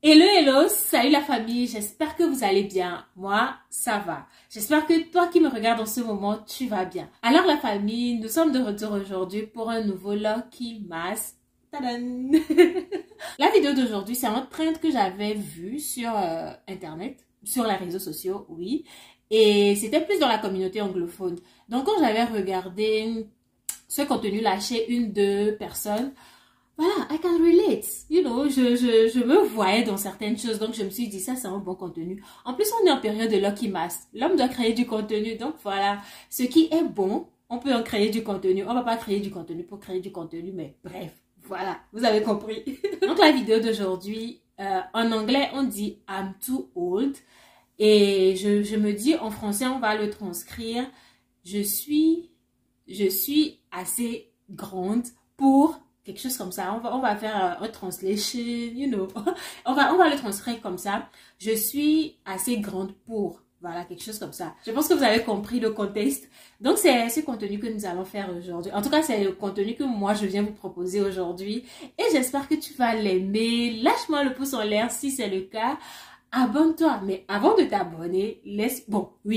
Hello, hello, salut la famille, j'espère que vous allez bien. Moi, ça va. J'espère que toi qui me regardes en ce moment, tu vas bien. Alors la famille, nous sommes de retour aujourd'hui pour un nouveau Lucky Mass. Tadam! La vidéo d'aujourd'hui, c'est un trend que j'avais vu sur Internet, sur les réseaux sociaux, oui. Et c'était plus dans la communauté anglophone. Donc quand j'avais regardé ce contenu lâché une, deux personnes, voilà, I can relate. You know, je me voyais dans certaines choses. Donc, je me suis dit, ça, c'est un bon contenu. En plus, on est en période de Lucky Mass. L'homme doit créer du contenu. Donc, voilà. Ce qui est bon, on peut en créer du contenu. On va pas créer du contenu pour créer du contenu. Mais bref, voilà. Vous avez compris. Donc, la vidéo d'aujourd'hui, en anglais, on dit I'm too old. Et je me dis, en français, on va le transcrire. Je suis assez grande pour quelque chose comme ça. On va faire un translation, you know. On va le transcrire comme ça. Je suis assez grande pour. Voilà, quelque chose comme ça. Je pense que vous avez compris le contexte. Donc, c'est ce contenu que nous allons faire aujourd'hui. En tout cas, c'est le contenu que moi, je viens vous proposer aujourd'hui. Et j'espère que tu vas l'aimer. Lâche-moi le pouce en l'air si c'est le cas. Abonne-toi, mais avant de t'abonner,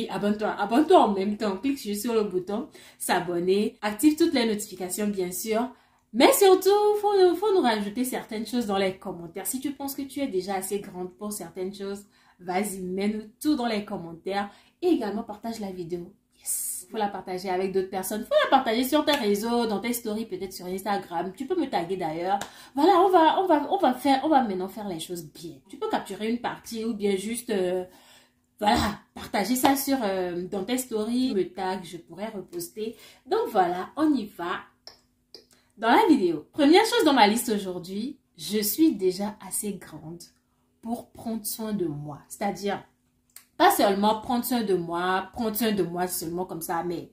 abonne-toi. Abonne-toi en même temps. Clique juste sur le bouton s'abonner. Active toutes les notifications, bien sûr. Mais surtout, faut nous rajouter certaines choses dans les commentaires. Si tu penses que tu es déjà assez grande pour certaines choses, vas-y, mets-nous tout dans les commentaires. Et également, partage la vidéo. Yes! Faut la partager avec d'autres personnes. Faut la partager sur tes réseaux, dans tes stories, peut-être sur Instagram. Tu peux me taguer d'ailleurs. Voilà, on va maintenant faire les choses bien. Tu peux capturer une partie ou bien juste, voilà, partager ça sur, dans tes stories. Me tag, je pourrais reposter. Donc voilà, on y va. Dans la vidéo, première chose dans ma liste aujourd'hui, je suis déjà assez grande pour prendre soin de moi. C'est-à-dire, pas seulement prendre soin de moi seulement comme ça, mais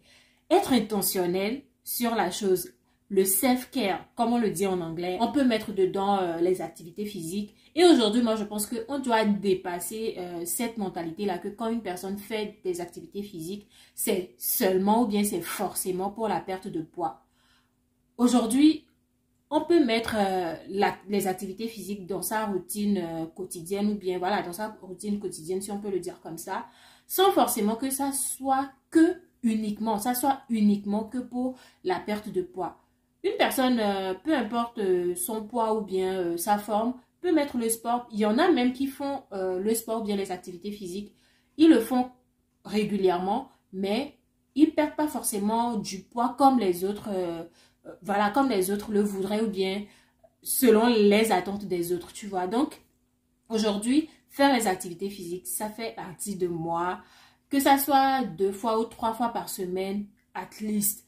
être intentionnel sur la chose. Le self-care, comme on le dit en anglais, on peut mettre dedans les activités physiques. Et aujourd'hui, moi, je pense qu'on doit dépasser cette mentalité-là que quand une personne fait des activités physiques, c'est seulement ou bien c'est forcément pour la perte de poids. Aujourd'hui, on peut mettre les activités physiques dans sa routine quotidienne ou bien voilà, dans sa routine quotidienne, si on peut le dire comme ça, sans forcément que ça soit uniquement que pour la perte de poids. Une personne, peu importe son poids ou bien sa forme, peut mettre le sport. Il y en a même qui font le sport ou bien les activités physiques. Ils le font régulièrement, mais ils ne perdent pas forcément du poids comme les autres voilà, comme les autres le voudraient ou bien selon les attentes des autres, tu vois. Donc, aujourd'hui, faire les activités physiques, ça fait partie de moi. Que ça soit 2 fois ou 3 fois par semaine, at least,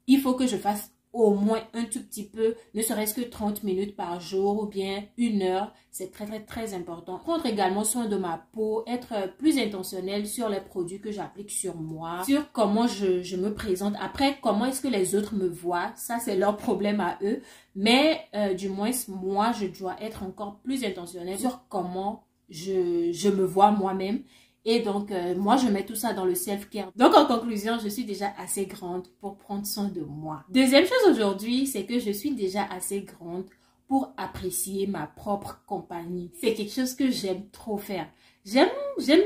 il faut que je fasse au moins un tout petit peu, ne serait-ce que 30 minutes par jour ou bien 1 heure. C'est très, très, très important. Prendre également soin de ma peau, être plus intentionnel sur les produits que j'applique sur moi, sur comment je me présente. Après, comment est-ce que les autres me voient, ça c'est leur problème à eux. Mais du moins, moi, je dois être encore plus intentionnel sur comment je me vois moi-même. Et donc, moi, je mets tout ça dans le self-care. Donc, en conclusion, je suis déjà assez grande pour prendre soin de moi. Deuxième chose aujourd'hui, c'est que je suis déjà assez grande pour apprécier ma propre compagnie. C'est quelque chose que j'aime trop faire. J'aime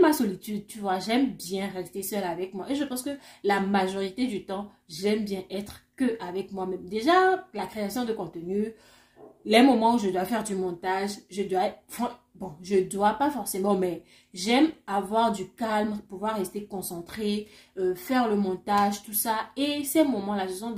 ma solitude, tu vois. J'aime bien rester seule avec moi. Et je pense que la majorité du temps, j'aime bien être que avec moi-même. Déjà, la création de contenu, les moments où je dois faire du montage, je dois pas forcément, mais j'aime avoir du calme, pouvoir rester concentrée, faire le montage, tout ça. Et ces moments-là, ce sont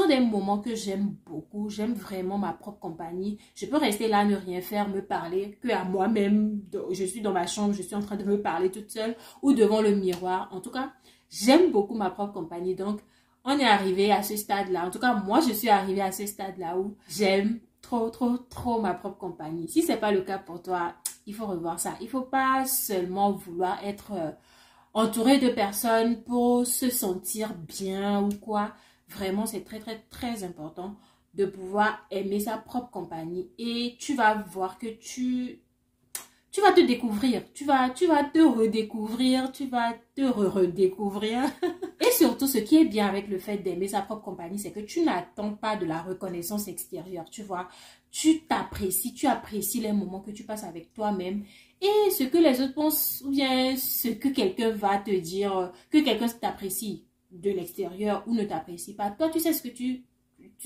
des moments que j'aime beaucoup. J'aime vraiment ma propre compagnie. Je peux rester là, ne rien faire, me parler que à moi-même. Je suis dans ma chambre, je suis en train de me parler toute seule ou devant le miroir. En tout cas, j'aime beaucoup ma propre compagnie. Donc, on est arrivé à ce stade-là. En tout cas, moi, je suis arrivée à ce stade-là où j'aime trop ma propre compagnie. Si c'est pas le cas pour toi, il faut revoir ça. Il faut pas seulement vouloir être entouré de personnes pour se sentir bien ou quoi. Vraiment, c'est très, très, très important de pouvoir aimer sa propre compagnie. Et tu vas voir que tu tu vas te découvrir, tu vas te redécouvrir, tu vas te redécouvrir. Et surtout, ce qui est bien avec le fait d'aimer sa propre compagnie, c'est que tu n'attends pas de la reconnaissance extérieure, tu vois. Tu t'apprécies, tu apprécies les moments que tu passes avec toi-même et ce que les autres pensent ou bien ce que quelqu'un va te dire, que quelqu'un t'apprécie de l'extérieur ou ne t'apprécie pas. Toi, tu sais ce que tu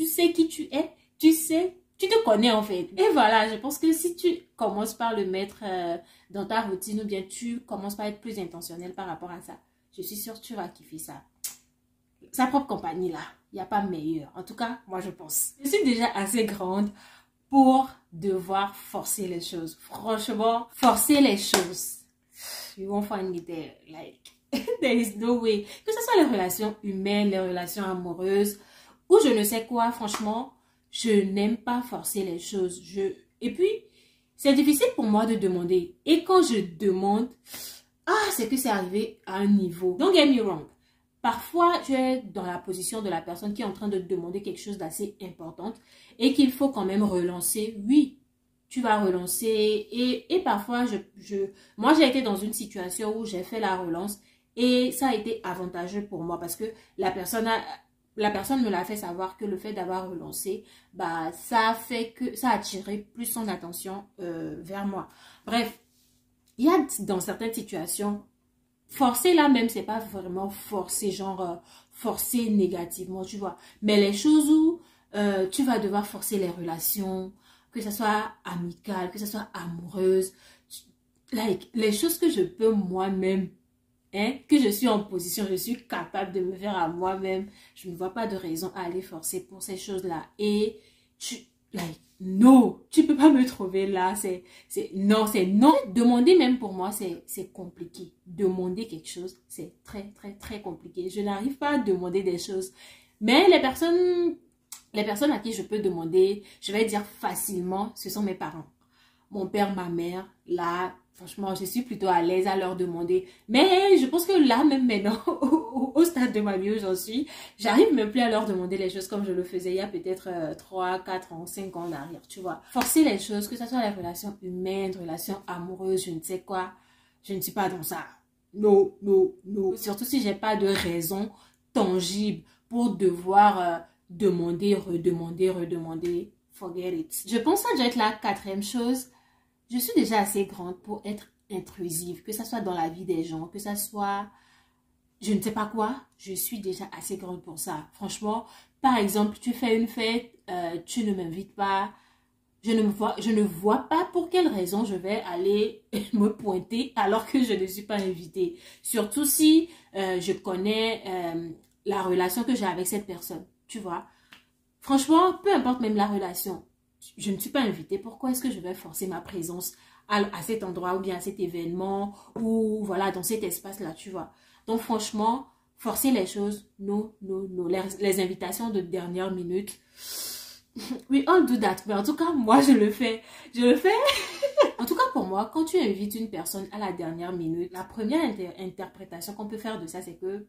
sais qui tu es, tu sais. Tu te connais en fait. Et voilà, je pense que si tu commences par le mettre dans ta routine ou bien tu commences par être plus intentionnel par rapport à ça, je suis sûre que tu vas kiffer ça. Sa propre compagnie là, il n'y a pas meilleur. En tout cas, moi je pense. Je suis déjà assez grande pour devoir forcer les choses. Franchement, forcer les choses. You won't find me there. Like, there is no way. Que ce soit les relations humaines, les relations amoureuses ou je ne sais quoi, franchement, je n'aime pas forcer les choses. Et puis, c'est difficile pour moi de demander. Et quand je demande, c'est que c'est arrivé à un niveau. Don't get me wrong. Parfois, tu es dans la position de la personne qui est en train de te demander quelque chose d'assez important et qu'il faut quand même relancer. Oui, tu vas relancer. Et parfois, moi, j'ai été dans une situation où j'ai fait la relance et ça a été avantageux pour moi parce que la personne me l'a fait savoir que le fait d'avoir relancé, ça a fait que ça a attiré plus son attention vers moi. Bref, il y a dans certaines situations, forcer là même, c'est pas vraiment forcer, genre forcer négativement, tu vois. Mais les choses où tu vas devoir forcer les relations, que ce soit amical, que ce soit amoureuse, les choses que je peux moi-même, que je suis en position, je suis capable de me faire à moi-même. Je ne vois pas de raison à aller forcer pour ces choses-là. Et non, tu peux pas me trouver là. Non, c'est non. Demander même pour moi, c'est compliqué. Demander quelque chose, c'est très, très, très compliqué. Je n'arrive pas à demander des choses. Mais les personnes à qui je peux demander, je vais dire facilement, ce sont mes parents. Mon père, ma mère, là, franchement, je suis plutôt à l'aise à leur demander. Mais je pense que là, même maintenant, au stade de ma vie où j'en suis, j'arrive même plus à leur demander les choses comme je le faisais il y a peut-être 3, 4 ans, 5 ans en arrière, tu vois. Forcer les choses, que ce soit les relations humaines, relations amoureuses, je ne sais quoi, je ne suis pas dans ça. Non, non, non. Surtout si j'ai pas de raison tangible pour devoir demander, redemander. Forget it. Je pense que ça doit être la quatrième chose. Je suis déjà assez grande pour être intrusive, que ça soit dans la vie des gens, que ça soit, je ne sais pas quoi, je suis déjà assez grande pour ça. Franchement, par exemple, tu fais une fête, tu ne m'invites pas, je ne vois pas pour quelle raison je vais aller me pointer alors que je ne suis pas invitée. Surtout si je connais la relation que j'ai avec cette personne, tu vois. Franchement, peu importe même la relation, je ne suis pas invitée. Pourquoi est-ce que je vais forcer ma présence à cet endroit ou bien à cet événement ou voilà, dans cet espace-là, tu vois. Donc franchement, forcer les choses, non, non, non. Les invitations de dernière minute, we all do that. Mais en tout cas, moi, je le fais. Je le fais. En tout cas, pour moi, quand tu invites une personne à la dernière minute, la première interprétation qu'on peut faire de ça, c'est que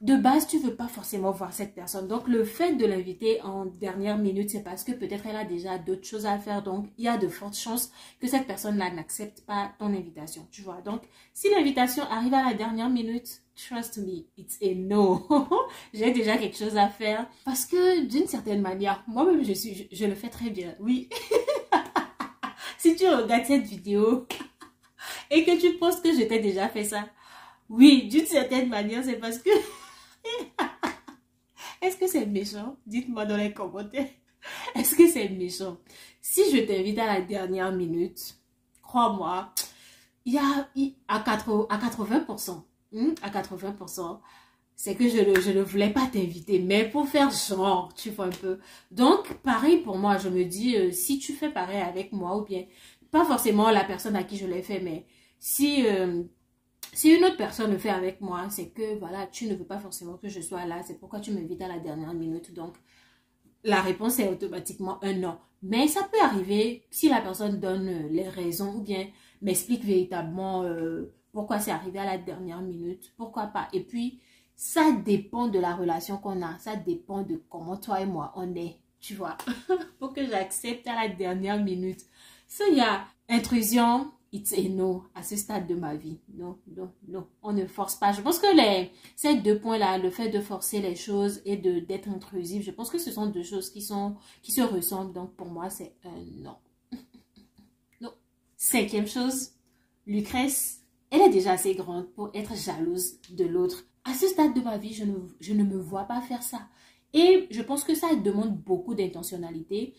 de base, tu ne veux pas forcément voir cette personne. Donc, le fait de l'inviter en dernière minute, c'est parce que peut-être elle a déjà d'autres choses à faire. Donc, il y a de fortes chances que cette personne-là n'accepte pas ton invitation, tu vois. Donc, si l'invitation arrive à la dernière minute, trust me, it's a no. J'ai déjà quelque chose à faire. Parce que, d'une certaine manière, moi-même, je le fais très bien. Oui. Si tu regardes cette vidéo et que tu penses que je t'ai déjà fait ça, oui, d'une certaine manière, c'est parce que... Est-ce que c'est méchant? Dites-moi dans les commentaires. Est-ce que c'est méchant? Si je t'invite à la dernière minute, crois-moi, il y a à 80%, à 80%, c'est que je ne voulais pas t'inviter, mais pour faire genre, tu vois un peu. Donc, pareil pour moi, je me dis, si tu fais pareil avec moi, ou bien, pas forcément la personne à qui je l'ai fait, mais si une autre personne le fait avec moi, c'est que, voilà, tu ne veux pas forcément que je sois là, c'est pourquoi tu m'invites à la dernière minute. Donc, la réponse est automatiquement un non. Mais ça peut arriver si la personne donne les raisons ou bien m'explique véritablement pourquoi c'est arrivé à la dernière minute, pourquoi pas. Et puis, ça dépend de la relation qu'on a. Ça dépend de comment toi et moi on est. Tu vois. Pour que j'accepte à la dernière minute. Ça, il y a intrusion, it's a no à ce stade de ma vie. Non, non, non. On ne force pas. Je pense que ces deux points-là, le fait de forcer les choses et d'être intrusif, je pense que ce sont deux choses qui se ressemblent. Donc, pour moi, c'est un non. Non. Cinquième chose, Lucrèce, elle est déjà assez grande pour être jalouse de l'autre. À ce stade de ma vie, je ne me vois pas faire ça. Et je pense que ça demande beaucoup d'intentionnalité.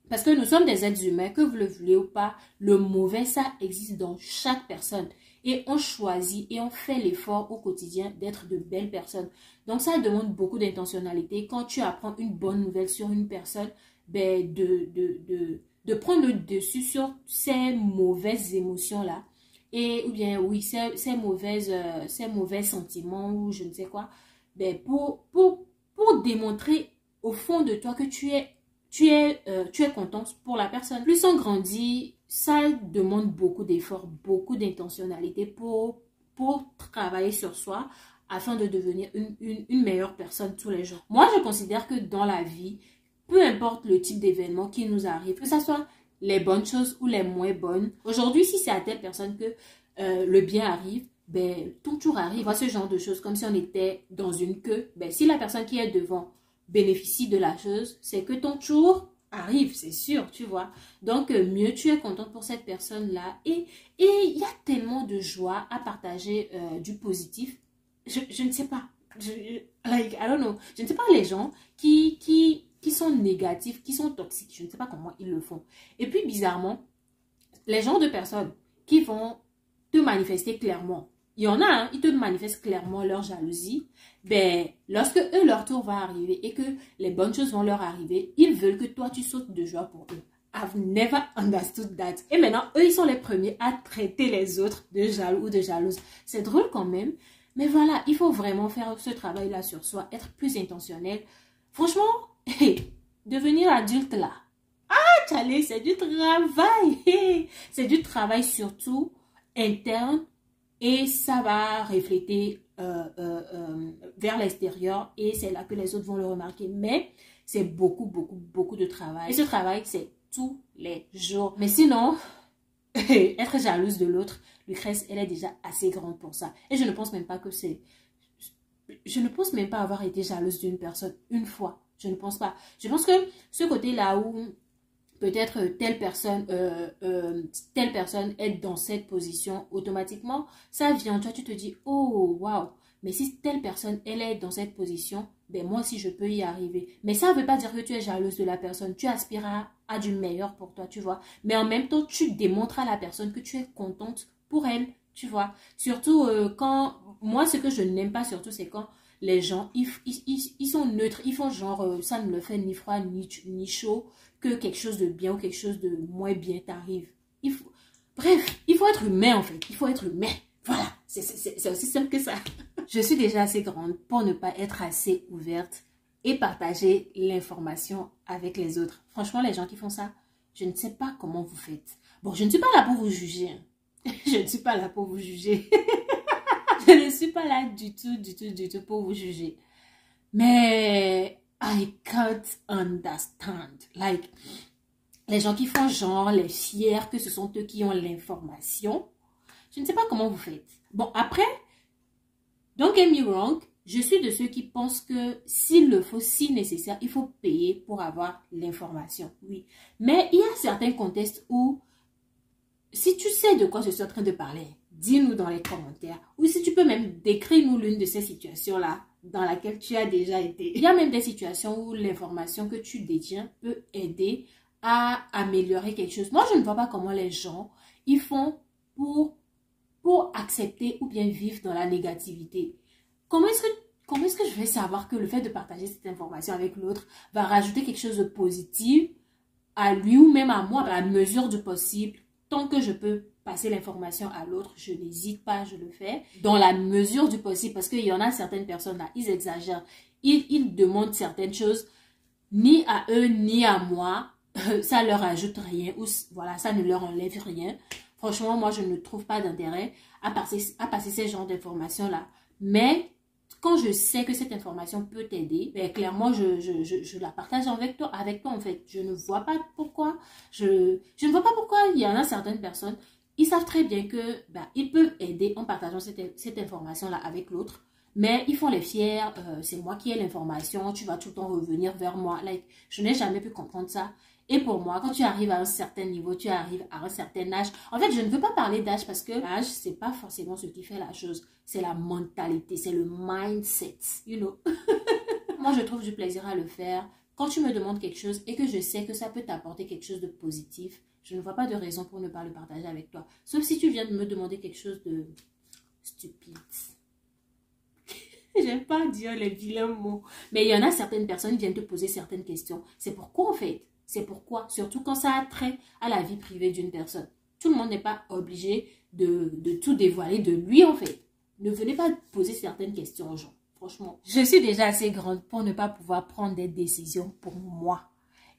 Parce que nous sommes des êtres humains, que vous le voulez ou pas, le mauvais, ça existe dans chaque personne. Et on choisit et on fait l'effort au quotidien d'être de belles personnes. Donc ça demande beaucoup d'intentionnalité. Quand tu apprends une bonne nouvelle sur une personne, ben de prendre le dessus sur ces mauvaises émotions-là. Et, ou bien, oui, ces mauvais sentiments ou je ne sais quoi. Ben, pour démontrer au fond de toi que tu es contente pour la personne. Plus on grandit, ça demande beaucoup d'efforts, beaucoup d'intentionnalité pour travailler sur soi afin de devenir une meilleure personne tous les jours. Moi, je considère que dans la vie, peu importe le type d'événement qui nous arrive, que ce soit les bonnes choses ou les moins bonnes, aujourd'hui, si c'est à telle personne que le bien arrive, ben, ton tour arrive. Voilà ce genre de choses, comme si on était dans une queue. Ben, si la personne qui est devant bénéficie de la chose, c'est que ton tour arrive, c'est sûr, tu vois. Donc, mieux tu es contente pour cette personne-là. Et il y a tellement de joie à partager du positif. Je ne sais pas. I don't know. Je ne sais pas les gens qui sont négatifs, qui sont toxiques. Je ne sais pas comment ils le font. Et puis, bizarrement, les genres de personnes qui vont te manifester clairement. Il y en a, hein, ils te manifestent clairement leur jalousie. Ben, lorsque eux, leur tour va arriver et que les bonnes choses vont leur arriver, ils veulent que toi, tu sautes de joie pour eux. I've never understood that. Et maintenant, eux, ils sont les premiers à traiter les autres de jaloux ou de jalouses. C'est drôle quand même. Mais voilà, il faut vraiment faire ce travail-là sur soi, être plus intentionnel. Franchement, devenir adulte là. Allez, c'est du travail. C'est du travail surtout interne. Et ça va refléter vers l'extérieur et c'est là que les autres vont le remarquer. Mais c'est beaucoup, beaucoup, beaucoup de travail. Et ce travail, c'est tous les jours. Mais sinon, être jalouse de l'autre, Lucrèce, elle est déjà assez grande pour ça. Et je ne pense même pas que c'est... Je ne pense même pas avoir été jalouse d'une personne une fois. Je ne pense pas. Je pense que ce côté-là où... peut-être telle personne est dans cette position automatiquement, ça vient, toi tu te dis, oh waouh, mais si telle personne elle est dans cette position, ben moi aussi je peux y arriver. Mais ça ne veut pas dire que tu es jalouse de la personne, tu aspireras à du meilleur pour toi, tu vois. Mais en même temps, tu démontres à la personne que tu es contente pour elle, tu vois. Surtout quand, moi ce que je n'aime pas surtout c'est quand les gens, ils sont neutres, ils font genre, ça ne le fait ni froid ni chaud, que quelque chose de bien ou quelque chose de moins bien t'arrive. Bref, il faut être humain en fait. Il faut être humain. Voilà, c'est aussi simple que ça. Je suis déjà assez grande pour ne pas être assez ouverte et partager l'information avec les autres. Franchement, les gens qui font ça, je ne sais pas comment vous faites. Bon, je ne suis pas là pour vous juger. Hein. Je ne suis pas là pour vous juger. Je ne suis pas là du tout pour vous juger. Mais... I can't understand. Like, les gens qui font genre les fiers que ce sont eux qui ont l'information. Je ne sais pas comment vous faites. Bon, après, don't get me wrong, je suis de ceux qui pensent que s'il le faut, si nécessaire, il faut payer pour avoir l'information. Oui. Mais il y a certains contextes où, si tu sais de quoi je suis en train de parler, dis-nous dans les commentaires. Ou si tu peux même décrire-nous l'une de ces situations-là dans laquelle tu as déjà été. Il y a même des situations où l'information que tu détiens peut aider à améliorer quelque chose. Moi, je ne vois pas comment les gens ils font pour accepter ou bien vivre dans la négativité. Comment est-ce que je vais savoir que le fait de partager cette information avec l'autre va rajouter quelque chose de positif à lui ou même à moi, à la mesure du possible? Tant que je peux passer l'information à l'autre, je n'hésite pas, je le fais. Dans la mesure du possible, parce qu'il y en a certaines personnes là, ils exagèrent. Ils demandent certaines choses, ni à eux, ni à moi. Ça leur ajoute rien, ou voilà, ça ne leur enlève rien. Franchement, moi, je ne trouve pas d'intérêt à passer ces genres d'informations là. Mais quand je sais que cette information peut t'aider, ben, clairement, je la partage avec toi en fait. Je ne vois pas pourquoi. Je ne vois pas pourquoi il y en a certaines personnes ils savent très bien que ils peuvent aider en partageant cette information-là avec l'autre. Mais ils font les fiers, c'est moi qui ai l'information, tu vas tout le temps revenir vers moi. Like, je n'ai jamais pu comprendre ça. Et pour moi, quand tu arrives à un certain niveau, tu arrives à un certain âge. En fait, je ne veux pas parler d'âge parce que l'âge, c'est pas forcément ce qui fait la chose. C'est la mentalité, c'est le mindset, you know. Moi, je trouve du plaisir à le faire. Quand tu me demandes quelque chose et que je sais que ça peut t'apporter quelque chose de positif, je ne vois pas de raison pour ne pas le partager avec toi. Sauf si tu viens de me demander quelque chose de stupide. J'aime pas dire les vilains mots. Mais il y en a certaines personnes qui viennent te poser certaines questions. C'est pourquoi en fait? C'est pourquoi? Surtout quand ça a trait à la vie privée d'une personne. Tout le monde n'est pas obligé de tout dévoiler de lui en fait. Ne venez pas poser certaines questions aux gens. Franchement, je suis déjà assez grande pour ne pas pouvoir prendre des décisions pour moi.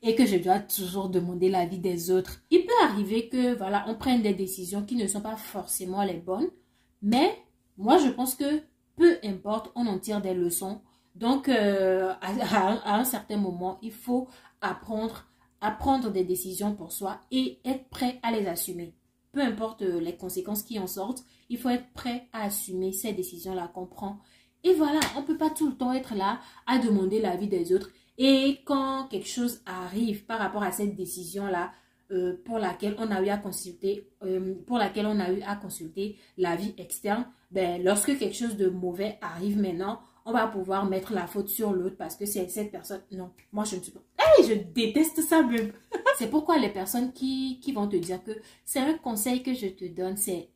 Et que je dois toujours demander l'avis des autres. Il peut arriver que, voilà, on prenne des décisions qui ne sont pas forcément les bonnes. Mais moi, je pense que peu importe, on en tire des leçons. Donc, à un certain moment, il faut apprendre à prendre des décisions pour soi et être prêt à les assumer. Peu importe les conséquences qui en sortent, il faut être prêt à assumer ces décisions-là qu'on prend. Et voilà, on ne peut pas tout le temps être là à demander l'avis des autres. Et quand quelque chose arrive par rapport à cette décision-là, pour laquelle on a eu à consulter, l'avis externe, lorsque quelque chose de mauvais arrive maintenant, on va pouvoir mettre la faute sur l'autre parce que c'est cette personne. Non, moi je ne suis pas. Hey, je déteste ça même. C'est pourquoi les personnes qui vont te dire que c'est un conseil que je te donne, c'est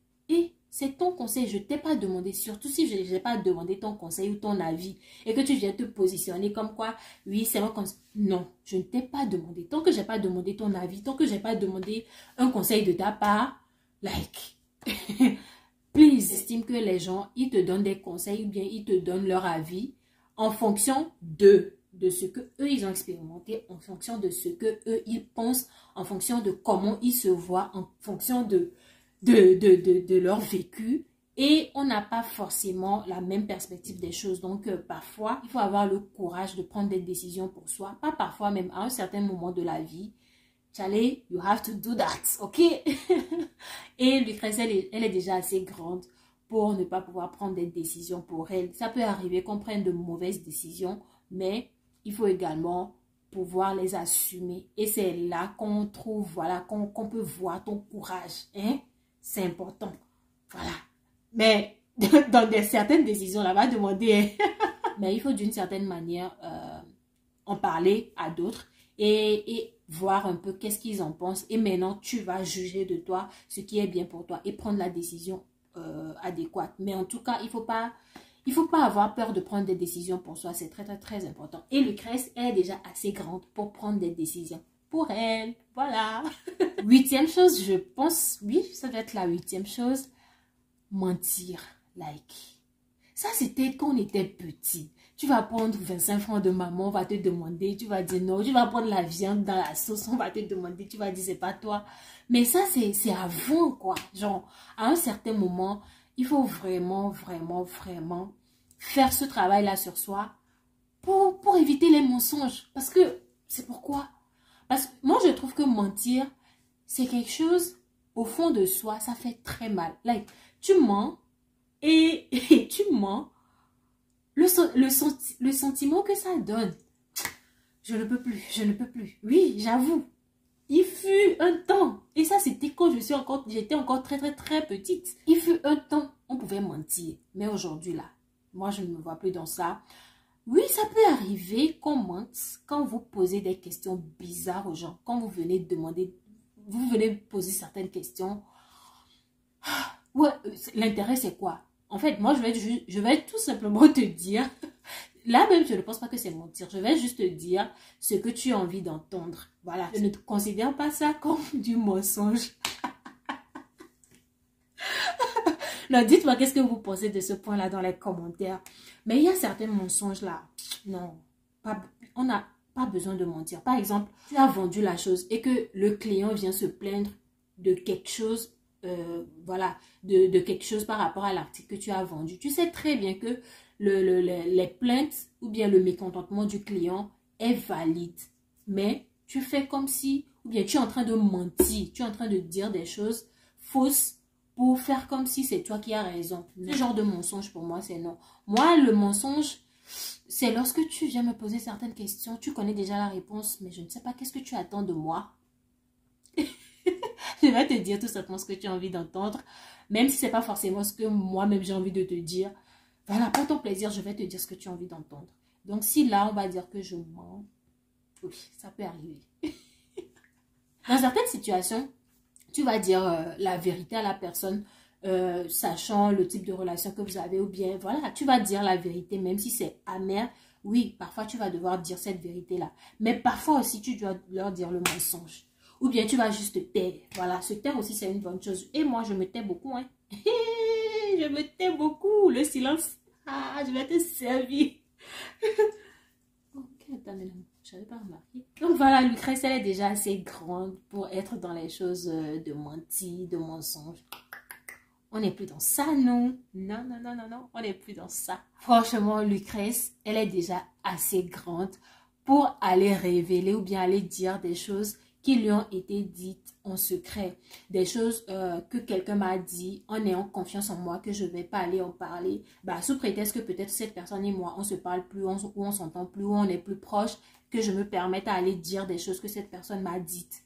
ton conseil, je ne t'ai pas demandé, surtout si je n'ai pas demandé ton conseil ou ton avis et que tu viens te positionner comme quoi, oui, c'est un conseil. Non, je ne t'ai pas demandé. Tant que je n'ai pas demandé ton avis, tant que je n'ai pas demandé un conseil de ta part, like, please, estime que les gens, ils te donnent des conseils ou bien ils te donnent leur avis en fonction de ce que eux ils ont expérimenté, en fonction de ce que eux ils pensent, en fonction de comment ils se voient, en fonction de leur vécu, et on n'a pas forcément la même perspective des choses. Donc parfois il faut avoir le courage de prendre des décisions pour soi, pas parfois, même à un certain moment de la vie. Charlie, you have to do that, ok? Et Lucrèce, elle est déjà assez grande pour ne pas pouvoir prendre des décisions pour elle. Ça peut arriver qu'on prenne de mauvaises décisions, mais il faut également pouvoir les assumer. Et c'est là qu'on trouve, voilà, qu'on peut voir ton courage, hein? C'est important, voilà. Mais dans certaines décisions, là, va demander, mais il faut d'une certaine manière en parler à d'autres et voir un peu qu'est-ce qu'ils en pensent. Et maintenant, tu vas juger de toi ce qui est bien pour toi et prendre la décision adéquate. Mais en tout cas, il faut pas avoir peur de prendre des décisions pour soi. C'est très, très, très important. Et Lucrèce est déjà assez grande pour prendre des décisions pour elle. Voilà. 8e chose, je pense, oui, ça doit être la 8e chose. Mentir. Like. Ça, c'était quand on était petit. Tu vas prendre 25 francs de maman, on va te demander, tu vas dire non. Tu vas prendre la viande dans la sauce, on va te demander, tu vas dire c'est pas toi. Mais ça, c'est avant, quoi. Genre, à un certain moment, il faut vraiment, vraiment, vraiment faire ce travail-là sur soi pour éviter les mensonges. Parce que, c'est pourquoi? Parce que moi, je trouve que mentir, c'est quelque chose, au fond de soi, ça fait très mal. Like, tu mens et tu mens. Le sentiment que ça donne, je ne peux plus, je ne peux plus. Oui, j'avoue, il fut un temps, et ça c'était quand j'étais encore très très très petite. Il fut un temps, on pouvait mentir, mais aujourd'hui là, moi je ne me vois plus dans ça. Oui, ça peut arriver qu'on mente quand vous posez des questions bizarres aux gens, quand vous venez demander, vous venez poser certaines questions. Ouais, l'intérêt c'est quoi? En fait, moi, je vais tout simplement te dire, là même, je ne pense pas que c'est mentir. Je vais juste te dire ce que tu as envie d'entendre. Voilà, je ne considère pas ça comme du mensonge. Non, dites-moi qu'est-ce que vous pensez de ce point-là dans les commentaires. Mais il y a certains mensonges là. Non, on n'a pas besoin de mentir. Par exemple, tu as vendu la chose et que le client vient se plaindre de quelque chose. Voilà, de quelque chose par rapport à l'article que tu as vendu. Tu sais très bien que les plaintes ou bien le mécontentement du client est valide. Mais tu fais comme si, ou bien tu es en train de mentir, tu es en train de dire des choses fausses pour faire comme si c'est toi qui as raison. Ce genre de mensonge pour moi, c'est non. Moi, le mensonge, c'est lorsque tu viens me poser certaines questions, tu connais déjà la réponse, mais je ne sais pas qu'est-ce que tu attends de moi. Je vais te dire tout simplement ce que tu as envie d'entendre, même si ce n'est pas forcément ce que moi-même j'ai envie de te dire. Voilà, pour ton plaisir, je vais te dire ce que tu as envie d'entendre. Donc si là, on va dire que je mens, oui, ça peut arriver. Dans certaines situations, tu vas dire la vérité à la personne, sachant le type de relation que vous avez, ou bien, voilà, tu vas dire la vérité, même si c'est amer. Oui, parfois, tu vas devoir dire cette vérité-là. Mais parfois aussi, tu dois leur dire le mensonge. Ou bien, tu vas juste te taire. Voilà, se taire aussi, c'est une bonne chose. Et moi, je me tais beaucoup, hein. Je me tais beaucoup. Le silence, ah, je vais te servir. Ok, attends, mais je n'avais pas remarqué. Donc voilà, Lucrèce, elle est déjà assez grande pour être dans les choses de mentir, de mensonges. On n'est plus dans ça, non. Non, non, non, non, non, on n'est plus dans ça. Franchement, Lucrèce, elle est déjà assez grande pour aller révéler ou bien aller dire des choses qui lui ont été dites en secret. Des choses que quelqu'un m'a dit en ayant confiance en moi, que je ne vais pas aller en parler. Bah, sous prétexte que peut-être cette personne et moi, on ne se parle plus, ou on s'entend plus, ou on est plus proche, que je me permette à aller dire des choses que cette personne m'a dites.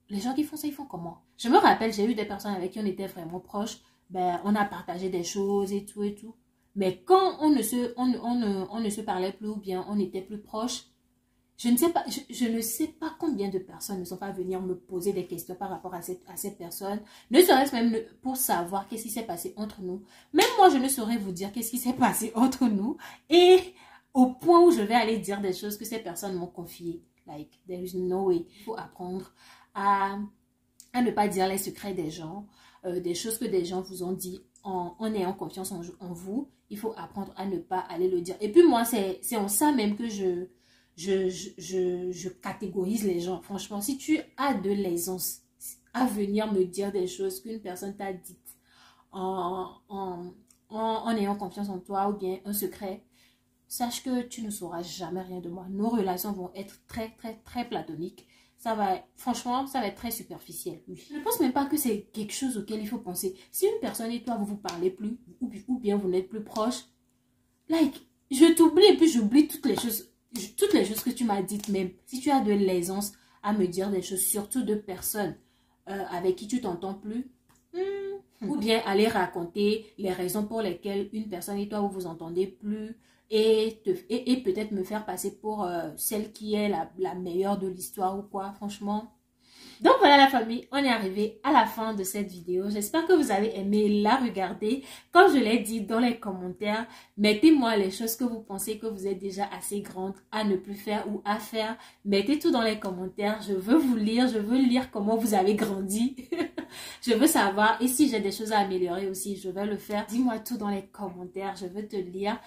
Les gens qui font ça, ils font comment? Je me rappelle, j'ai eu des personnes avec qui on était vraiment proches. Ben, on a partagé des choses et tout et tout. Mais quand on ne se parlait plus ou bien on n'était plus proches, je ne sais pas combien de personnes ne sont pas venues me poser des questions par rapport à cette personne. Ne serait-ce même pour savoir qu'est-ce qui s'est passé entre nous. Même moi, je ne saurais vous dire qu'est-ce qui s'est passé entre nous. Et au point où je vais aller dire des choses que ces personnes m'ont confiées. Like, there is no way. Il faut apprendre à ne pas dire les secrets des gens, des choses que des gens vous ont dit en ayant confiance en vous. Il faut apprendre à ne pas aller le dire. Et puis moi, c'est en ça même que je catégorise les gens. Franchement, si tu as de l'aisance à venir me dire des choses qu'une personne t'a dites en ayant confiance en toi ou bien un secret, sache que tu ne sauras jamais rien de moi. Nos relations vont être très, très, très platoniques. Franchement, ça va être très superficiel. Oui. Je ne pense même pas que c'est quelque chose auquel il faut penser. Si une personne et toi, vous ne vous parlez plus, ou bien vous n'êtes plus proches, like, je t'oublie et puis j'oublie toutes les choses que tu m'as dites même. Si tu as de l'aisance à me dire des choses, surtout de personnes avec qui tu t'entends plus, ou bien aller raconter les raisons pour lesquelles une personne et toi, vous vous entendez plus, et peut-être me faire passer pour celle qui est la meilleure de l'histoire ou quoi, franchement. Donc voilà la famille, on est arrivé à la fin de cette vidéo. J'espère que vous avez aimé la regarder. Comme je l'ai dit dans les commentaires, mettez-moi les choses que vous pensez que vous êtes déjà assez grande à ne plus faire ou à faire. Mettez tout dans les commentaires, je veux vous lire, je veux lire comment vous avez grandi. Je veux savoir, et si j'ai des choses à améliorer aussi, je vais le faire. Dis-moi tout dans les commentaires, je veux te lire.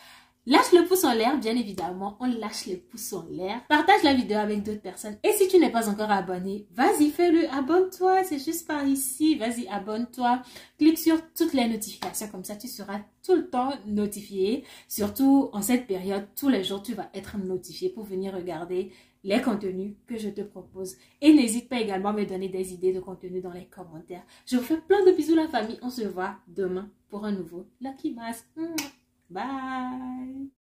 Lâche le pouce en l'air, bien évidemment, on lâche le pouce en l'air. Partage la vidéo avec d'autres personnes. Et si tu n'es pas encore abonné, vas-y, fais-le, abonne-toi, c'est juste par ici. Vas-y, abonne-toi. Clique sur toutes les notifications, comme ça tu seras tout le temps notifié. Surtout en cette période, tous les jours, tu vas être notifié pour venir regarder les contenus que je te propose. Et n'hésite pas également à me donner des idées de contenu dans les commentaires. Je vous fais plein de bisous la famille. On se voit demain pour un nouveau Lucky Mask. Bye.